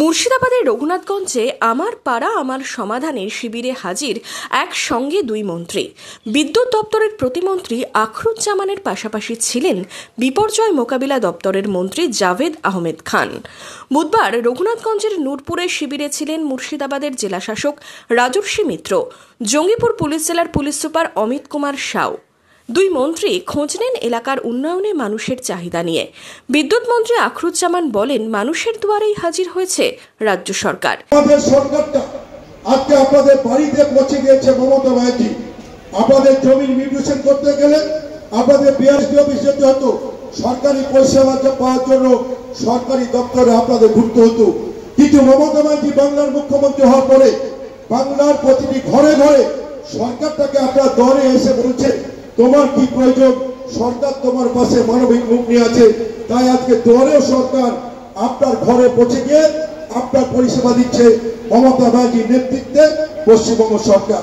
মুর্শিদাবাদের রঘুনাথগঞ্জে আমার পাড়া আমার সমাধানের শিবিরে হাজির একসঙ্গে দুই মন্ত্রী। বিদ্যুৎ দপ্তরের প্রতিমন্ত্রী আখরুজ্জামানের পাশাপাশি ছিলেন বিপর্যয় মোকাবিলা দপ্তরের মন্ত্রী জাভেদ আহমেদ খান। বুধবার রঘুনাথগঞ্জের নূরপুরে শিবিরে ছিলেন মুর্শিদাবাদের জেলাশাসক রাজর্ষি মিত্র, জঙ্গিপুর পুলিশ জেলার পুলিশ সুপার অমিত কুমার সাউ। দুই মন্ত্রী খোঁজ নেন এলাকার উন্নয়নে মানুষের চাহিদা নিয়ে। বিদ্যুৎ মন্ত্রী আখরুজ্জামান বলেন, মানুষের দুয়ারেই হাজির হয়েছে রাজ্য সরকার। আমাদের সরকারটা আজকে আপনাদের বাড়িতে পৌঁছে গিয়েছে। মমতা ব্যানার্জি আপনাদের জমির মিউটেশন করতে গেলে আপনাদের বিআরডি অফিস যেতে হতো, সরকারি পরিষেবা পাওয়ার জন্য সরকারি দপ্তরে আপনাদের ঘুরতে হতো। কিন্তু মমতা ব্যানার্জি বাংলার মুখ্যমন্ত্রী হওয়ার পরে বাংলার প্রতিটি ঘরে ঘরে সরকারটাকে আপনার দরে এসে বলছে তোমার কি প্রয়োজন, সরকার তোমার পাশে মানবিক মুখ নিয়ে আছে। তাই আজকে দুয়ারেও সরকার আপনার ঘরে পৌঁছে গিয়ে আপনার পরিষেবা দিচ্ছে মমতা ব্যানার্জির নেতৃত্বে পশ্চিমবঙ্গ সরকার।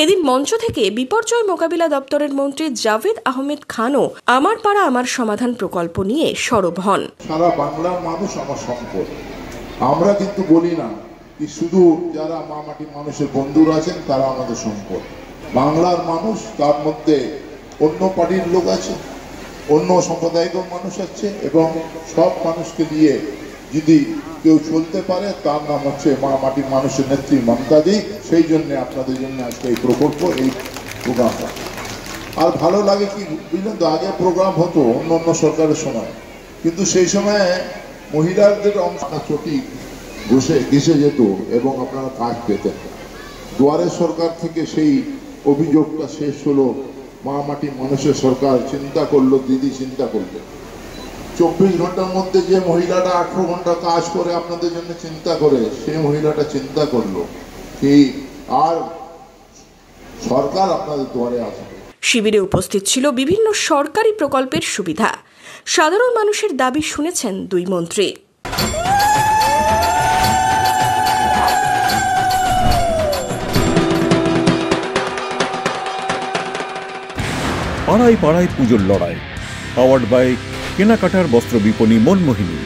এদিন মঞ্চ থেকে বিপর্যয় মোকাবিলা দপ্তরের মন্ত্রী জাভেদ আহমেদ খানও আমার পাড়া আমার সমাধান প্রকল্প নিয়ে সরব হন। সারা বাংলার মানুষ আমার সম্পদ। আমরা কিন্তু বলি না কি শুধু যারা মা মাটি মানুষের বন্ধুরা আছেন তারা আমাদের সম্পদ। বাংলার মানুষ, তার মধ্যে অন্য পার্টির লোক আছে, অন্য সম্প্রদায়ের মানুষ আছে, এবং সব মানুষকে দিয়ে যদি কেউ চলতে পারে তার নাম হচ্ছে মা মাটির মানুষের নেত্রী মমতাদি। সেই জন্য আপনাদের জন্য আজকে এই প্রকল্প, এই প্রোগ্রামটা। আর ভালো লাগে কি বুঝলেন তো, আগে প্রোগ্রাম হতো অন্য সরকারের সময়, কিন্তু সেই সময় মহিলাদের অংশ চটি ঘেসে যেত এবং আপনারা কাজ পেতেন। দুয়ারে সরকার থেকে সেই অভিযোগটা শেষ হলো। মা মাটি মানুষের সরকার চিন্তা করলো, দিদি চিন্তা করলো। 24 ঘন্টার মধ্যে যে মহিলাটা 18 ঘন্টা কাজ করে আপনাদের জন্য চিন্তা করে, সেই মহিলাটা চিন্তা করলো কি আর সরকার আপনাদের দুয়ারে আসবে। শিবিরে উপস্থিত ছিল বিভিন্ন সরকারি প্রকল্পের সুবিধা। সাধারণ মানুষের দাবি শুনেছেন দুই মন্ত্রী। পাড়ায় পাড়ায় পুজোর লড়াই, পাওয়ার্ড বাই কেনাকাটার বস্ত্র বিপণী মনমোহিনী।